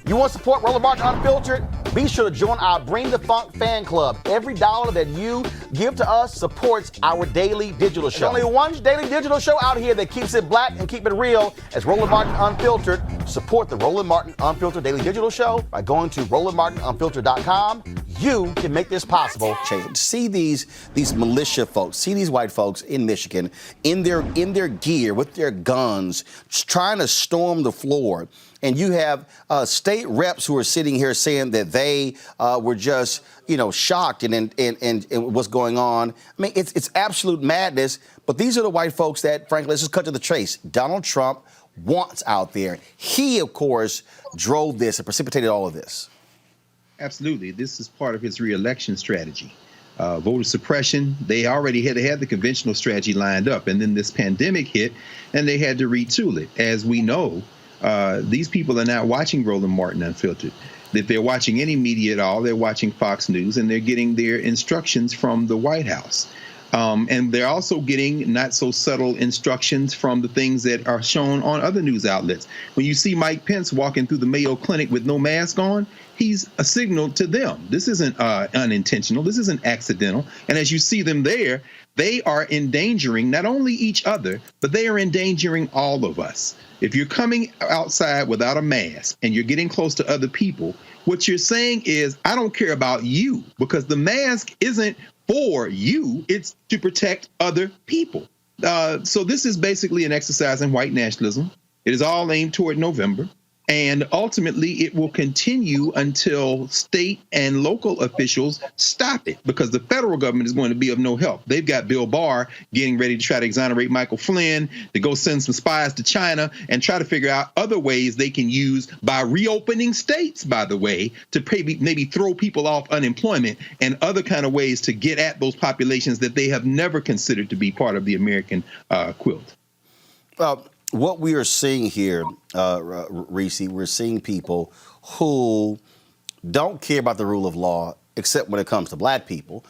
You want to support Roland Martin Unfiltered? Be sure to join our Bring the Funk fan club. Every dollar that you give to us supports our daily digital show. There's only one daily digital show out here that keeps it black and keep it real as Roland Martin Unfiltered. Support the Roland Martin Unfiltered daily digital show by going to RolandMartinUnfiltered.com. You can make this possible. See these militia folks, see these white folks in Michigan in their gear with their guns trying to storm the floor. And you have state reps who are sitting here saying that they were just, shocked and what's going on. I mean, it's absolute madness. But these are the white folks that, frankly, let's just cut to the chase. Donald Trump wants out there. He, of course, drove this and precipitated all of this. Absolutely. This is part of his reelection strategy. Voter suppression, they already had the conventional strategy lined up. And then this pandemic hit and they had to retool it. As we know, these people are not watching Roland Martin Unfiltered. If they're watching any media at all, they're watching Fox News and they're getting their instructions from the White House. And they're also getting not so subtle instructions from the things that are shown on other news outlets. When you see Mike Pence walking through the Mayo Clinic with no mask on, he's a signal to them. This isn't unintentional. This isn't accidental. And as you see them there, they are endangering not only each other, but they are endangering all of us. If you're coming outside without a mask and you're getting close to other people, what you're saying is, I don't care about you, because the mask isn't for you. It's to protect other people. So this is basically an exercise in white nationalism. It is all aimed toward November. And ultimately, it will continue until state and local officials stop it, because the federal government is going to be of no help. They've got Bill Barr getting ready to try to exonerate Michael Flynn, to go send some spies to China and try to figure out other ways they can use, by reopening states, by the way, to maybe throw people off unemployment and other kind of ways to get at those populations that they have never considered to be part of the American quilt. What we are seeing here, Reese, we're seeing people who don't care about the rule of law, except when it comes to black people.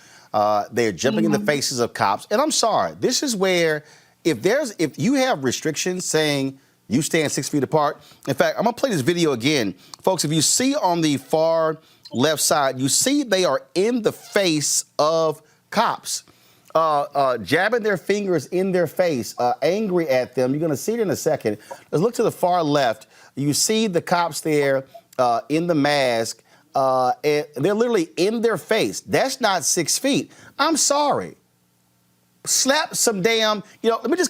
They're jumping in the faces of cops. And I'm sorry, this is where if you have restrictions saying you stand 6 feet apart. In fact, I'm going to play this video again. Folks, if you see on the far left side, you see they are in the face of cops. Jabbing their fingers in their face, angry at them. You're going to see it in a second. Let's look to the far left. You see the cops there in the mask, and they're literally in their face. That's not 6 feet. I'm sorry. Slap some damn, let's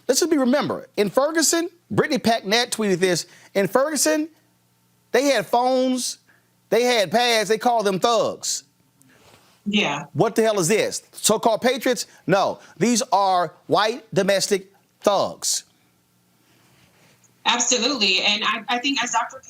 just remember, in Ferguson, Brittany Packnett tweeted this. In Ferguson, they had phones, they had pads, they called them thugs. Yeah. What the hell is this? So-called patriots? No. These are white domestic thugs. Absolutely. And I think as Dr.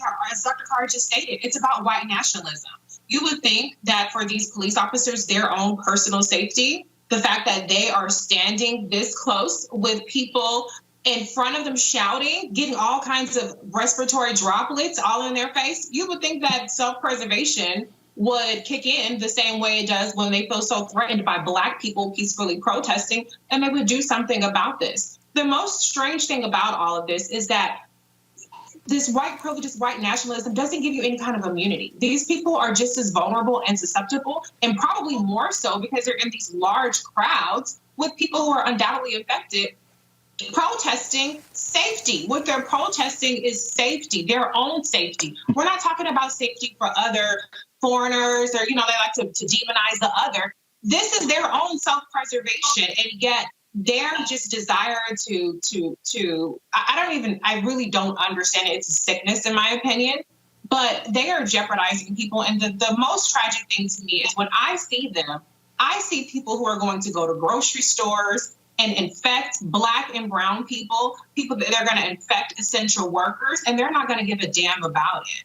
Carr just stated, it's about white nationalism. You would think that for these police officers, their own personal safety, the fact that they are standing this close with people in front of them shouting, getting all kinds of respiratory droplets all in their face, you would think that self-preservation would kick in the same way it does when they feel so threatened by black people peacefully protesting, and they would do something about this. The most strange thing about all of this is that this white privilege, this white nationalism doesn't give you any kind of immunity. These people are just as vulnerable and susceptible, and probably more so because they're in these large crowds with people who are undoubtedly infected, protesting safety. What they're protesting is safety, their own safety. We're not talking about safety for other foreigners, or, they like to demonize the other. This is their own self-preservation, and yet their just desire I really don't understand it. It's a sickness, in my opinion, but they are jeopardizing people. And the most tragic thing to me is when I see them, I see people who are going to go to grocery stores and infect black and brown people that they're going to infect essential workers, and they're not going to give a damn about it.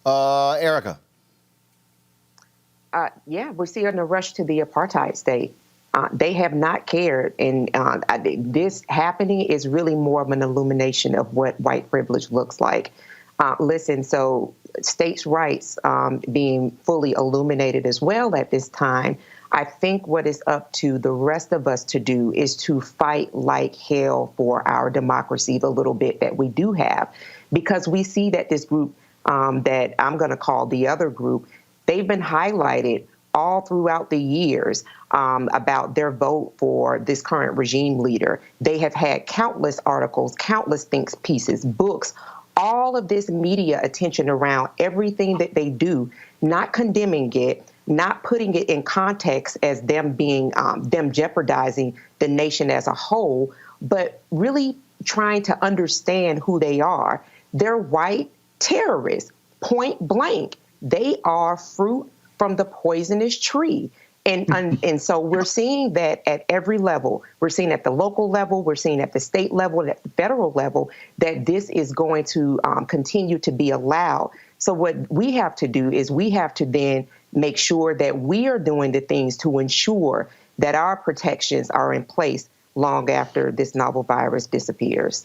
Erica. Yeah, we're seeing a rush to the apartheid state. They have not cared. And this happening is really more of an illumination of what white privilege looks like. Listen, so states' rights being fully illuminated as well at this time, I think what is up to the rest of us to do is to fight like hell for our democracy, the little bit that we do have, because we see that this group that I'm going to call the other group, they've been highlighted all throughout the years about their vote for this current regime leader. They have had countless articles, countless think pieces, books, all of this media attention around everything that they do, not condemning it, not putting it in context as them being them jeopardizing the nation as a whole, but really trying to understand who they are. They're white terrorists, point blank. They are fruit from the poisonous tree. And so we're seeing that at every level. We're seeing at the local level, we're seeing at the state level, and at the federal level, that this is going to continue to be allowed. So what we have to do is we have to then make sure that we are doing the things to ensure that our protections are in place long after this novel virus disappears.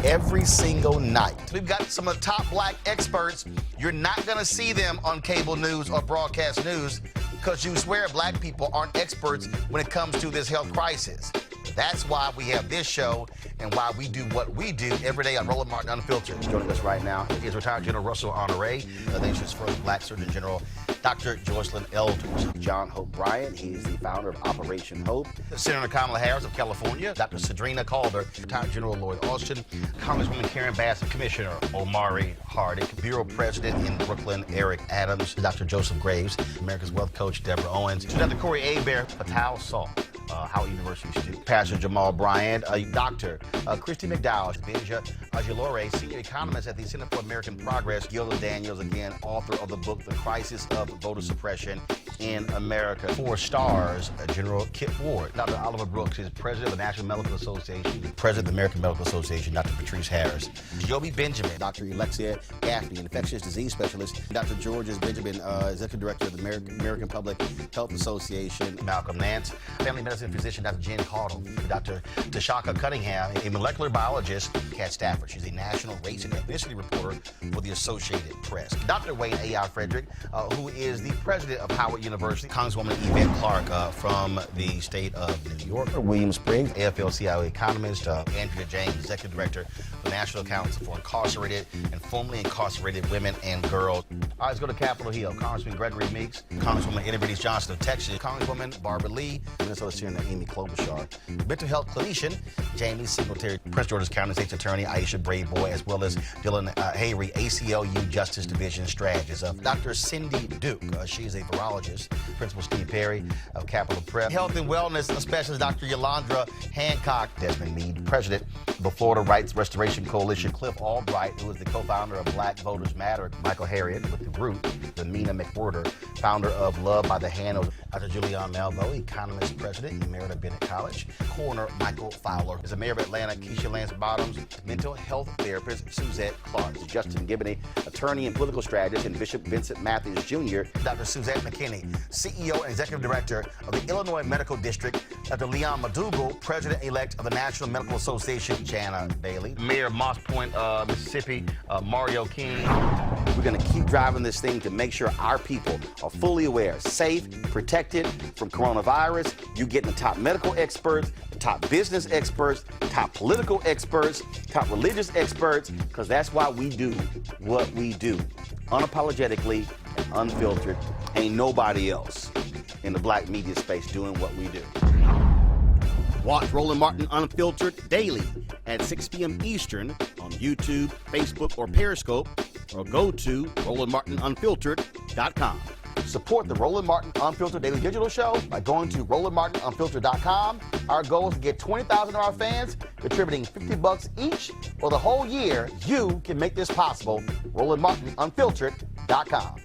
Every single night, we've got some of the top black experts. You're not going to see them on cable news or broadcast news because you swear black people aren't experts when it comes to this health crisis. That's why we have this show and why we do what we do every day on Roland Martin Unfiltered. Joining us right now is retired General Russell Honore, the nation's first black Surgeon General, Dr. Joycelyn Elders. John Hope Bryant, he's the founder of Operation Hope. Senator Kamala Harris of California, Dr. Sadrina Calder, retired General Lloyd Austin, Congresswoman Karen Bass, Commissioner Omari Hardick, Bureau President in Brooklyn, Eric Adams, Dr. Joseph Graves, America's Wealth Coach, Deborah Owens, Dr. Corey Abear, Patel Salt, Howard University student, Pastor Jamal Bryant, Dr. Christy McDowell, Benja Ajilore, senior economist at the Center for American Progress, Gilda Daniels, again, author of the book, The Crisis of Voter Suppression in America. 4 stars, General Kip Ward. Dr. Oliver Brooks is president of the National Medical Association, president of the American Medical Association, Dr. Patrice Harris. Joby Benjamin, Dr. Alexia Gaffney, infectious disease specialist, Dr. Georges Benjamin, executive director of the American Public Health Association, Malcolm Nance, family medicine physician, Dr. Jen Caudle, Dr. Tashaka Cunningham, a molecular biologist, Kat Stafford. She's a national race and ethnicity reporter for the Associated Press. Dr. Wayne A.I. Frederick, who is the president of Howard University, Congresswoman Yvette Clarke from the state of New York, William Spriggs, AFL-CIO economist, Andrea James, executive director of the National Council for Incarcerated and Formerly Incarcerated Women and Girls. All right, let's go to Capitol Hill. Congressman Gregory Meeks, Congresswoman Eddie Bernice Johnson of Texas, Congresswoman Barbara Lee, Minnesota Senator Amy Klobuchar, mental health clinician Jamie Singletary, Prince George's County State's Attorney Aisha Bradeboy, as well as Dylan Hayrie, ACLU Justice Division strategist. Dr. Cindy Duke, she's a virologist. Principal Steve Perry of Capitol Prep. Health and wellness specialist Dr. Yolandra Hancock. Desmond Meade, president of the Florida Rights Restoration Coalition. Cliff Albright, who is the co-founder of Black Voters Matter. Michael Harriet with The Root. Mina McWhorter, founder of Love by the Hand. Dr. Julianne Malveaux, economist, president, Emerita Bennett College. Coroner Michael Fowler is the mayor of Atlanta. Keisha Lance Bottoms, mental health therapist Suzette Clark. Justin Gibney, attorney and political strategist, and Bishop Vincent Matthews Jr. Dr. Suzette McKinney, CEO and executive director of the Illinois Medical District. Dr. Leon Madugal, president-elect of the National Medical Association. Jana Bailey, mayor of Moss Point, Mississippi. Mario King. We're going to keep driving this thing to make sure our people are fully aware, safe, protected from coronavirus. You getting the top medical experts, the top business experts, top political experts, top religious experts, because that's why we do what we do. Unapologetically and unfiltered. Ain't nobody else in the black media space doing what we do. Watch Roland Martin Unfiltered daily at 6 p.m. Eastern on YouTube, Facebook, or Periscope, or go to RolandMartinUnfiltered.com. Support the Roland Martin Unfiltered Daily Digital Show by going to RolandMartinUnfiltered.com. Our goal is to get 20,000 of our fans contributing $50 each for the whole year. You can make this possible. RolandMartinUnfiltered.com.